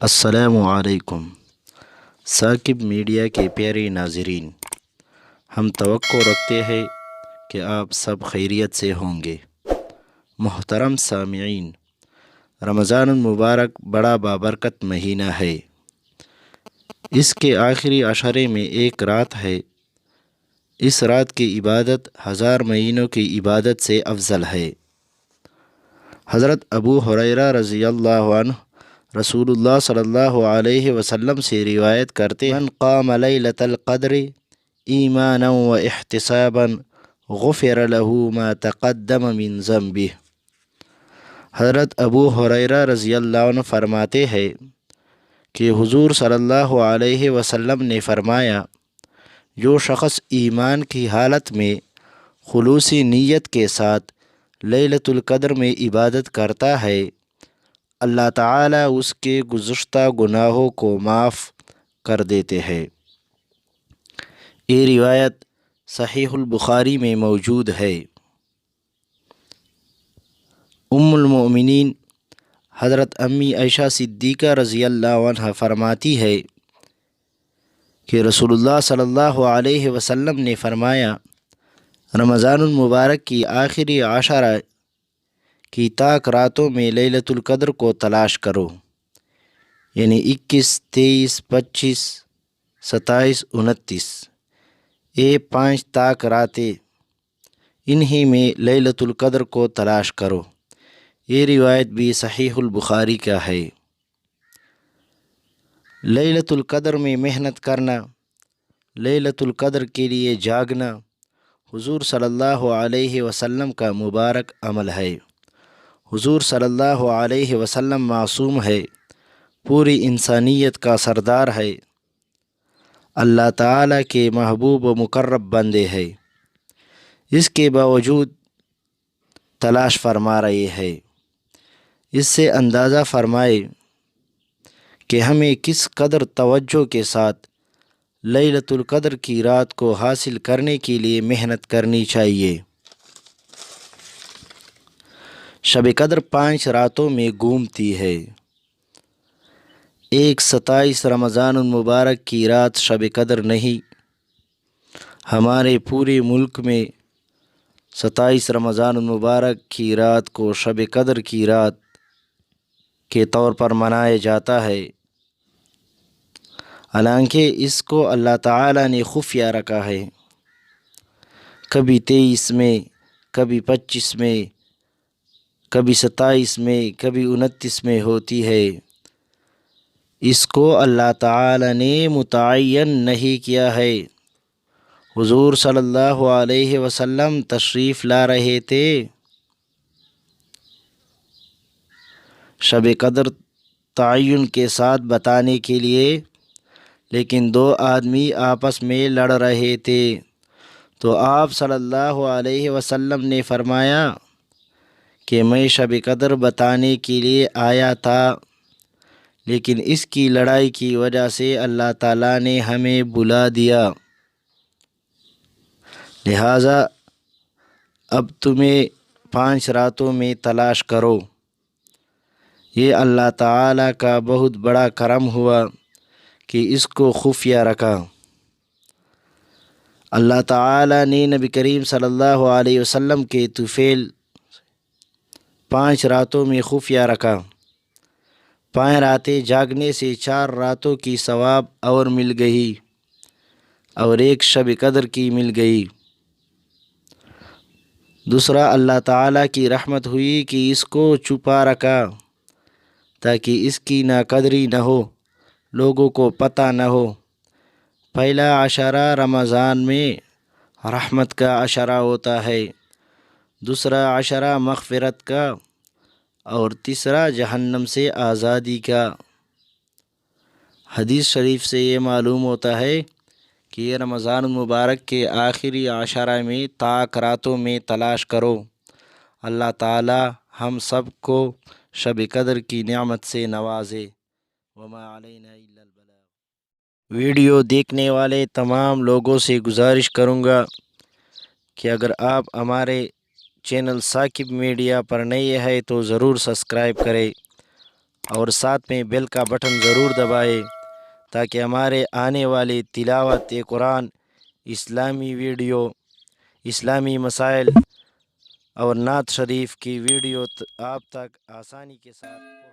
السلام علیکم ثاقب میڈیا کے پیارے ناظرین، ہم توقع رکھتے ہیں کہ آپ سب خیریت سے ہوں گے۔ محترم سامعین، رمضان المبارک بڑا بابرکت مہینہ ہے۔ اس کے آخری عشرے میں ایک رات ہے۔ اس رات کی عبادت ہزار مہینوں کی عبادت سے افضل ہے۔ حضرت ابو ہریرہ رضی اللہ عنہ رسول اللہ صلی اللہ علیہ وسلم سے روایت کرتے ہیں، من قام لیلۃ القدر ایمانا و احتسابا غفر له ما تقدم من ذنبہ۔ حضرت ابو ہریرہ رضی اللہ عنہ فرماتے ہیں کہ حضور صلی اللہ علیہ وسلم نے فرمایا، جو شخص ایمان کی حالت میں خلوصی نیت کے ساتھ لیلۃ القدر میں عبادت کرتا ہے، اللہ تعالیٰ اس کے گزشتہ گناہوں کو معاف کر دیتے ہیں۔ یہ روایت صحیح البخاری میں موجود ہے۔ ام المؤمنین حضرت امی عائشہ صدیقہ رضی اللہ عنہ فرماتی ہے کہ رسول اللہ صلی اللہ علیہ وسلم نے فرمایا، رمضان المبارک کی آخری عشرہ کی طاق راتوں میں لیلۃ القدر کو تلاش کرو، یعنی 21، 23، 25، 27، 29، یہ 5 طاق راتیں، انہی میں لیلۃ القدر کو تلاش کرو۔ یہ روایت بھی صحیح البخاری کا ہے۔ لیلۃ القدر میں محنت کرنا، لیلۃ القدر کے لیے جاگنا حضور صلی اللہ علیہ وسلم کا مبارک عمل ہے۔ حضور صلی اللہ علیہ وسلم معصوم ہے، پوری انسانیت کا سردار ہے، اللہ تعالیٰ کے محبوب و مقرب بندے ہیں، اس کے باوجود تلاش فرما رہے ہیں۔ اس سے اندازہ فرمائے کہ ہمیں کس قدر توجہ کے ساتھ لیلۃ القدر کی رات کو حاصل کرنے کے لیے محنت کرنی چاہیے۔ شب قدر 5 راتوں میں گھومتی ہے۔ ایک 27 رمضان المبارک کی رات شب قدر نہیں، ہمارے پورے ملک میں 27 رمضان المبارک کی رات کو شب قدر کی رات کے طور پر منایا جاتا ہے، حالانکہ اس کو اللہ تعالیٰ نے خفیہ رکھا ہے۔ کبھی 23 میں، کبھی 25 میں، کبھی 27 میں، کبھی 29 میں ہوتی ہے۔ اس کو اللہ تعالیٰ نے متعین نہیں کیا ہے۔ حضور صلی اللہ علیہ وسلم تشریف لا رہے تھے، شب قدر تعین کے ساتھ بتانے کے لیے، لیکن 2 آدمی آپس میں لڑ رہے تھے، تو آپ صلی اللہ علیہ وسلم نے فرمایا کہ میں شب قدر بتانے کے لیے آیا تھا، لیکن اس کی لڑائی کی وجہ سے اللہ تعالیٰ نے ہمیں بلا دیا، لہٰذا اب تمہیں 5 راتوں میں تلاش کرو۔ یہ اللہ تعالیٰ کا بہت بڑا کرم ہوا کہ اس کو خفیہ رکھا۔ اللہ تعالیٰ نے نبی کریم صلی اللہ علیہ وسلم کے طفیل 5 راتوں میں خفیہ رکھا۔ 5 راتیں جاگنے سے 4 راتوں کی ثواب اور مل گئی، اور ایک شب قدر کی مل گئی۔ دوسرا، اللہ تعالیٰ کی رحمت ہوئی کہ اس کو چھپا رکھا تاکہ اس کی ناقدری نہ ہو، لوگوں کو پتہ نہ ہو۔ پہلا عشرہ رمضان میں رحمت کا عشرہ ہوتا ہے، دوسرا عشرہ مغفرت کا، اور تیسرا جہنم سے آزادی کا۔ حدیث شریف سے یہ معلوم ہوتا ہے کہ یہ رمضان المبارک کے آخری عشرہ میں طاق راتوں میں تلاش کرو۔ اللہ تعالی ہم سب کو شب قدر کی نعمت سے نوازے۔ وما علینا الا البلاغ۔ ویڈیو دیکھنے والے تمام لوگوں سے گزارش کروں گا کہ اگر آپ ہمارے چینل ثاقب میڈیا پر نئے ہیں تو ضرور سبسکرائب کریں اور ساتھ میں بیل کا بٹن ضرور دبائے تاکہ ہمارے آنے والے تلاوت قرآن، اسلامی ویڈیو، اسلامی مسائل اور نعت شریف کی ویڈیو آپ تک آسانی کے ساتھ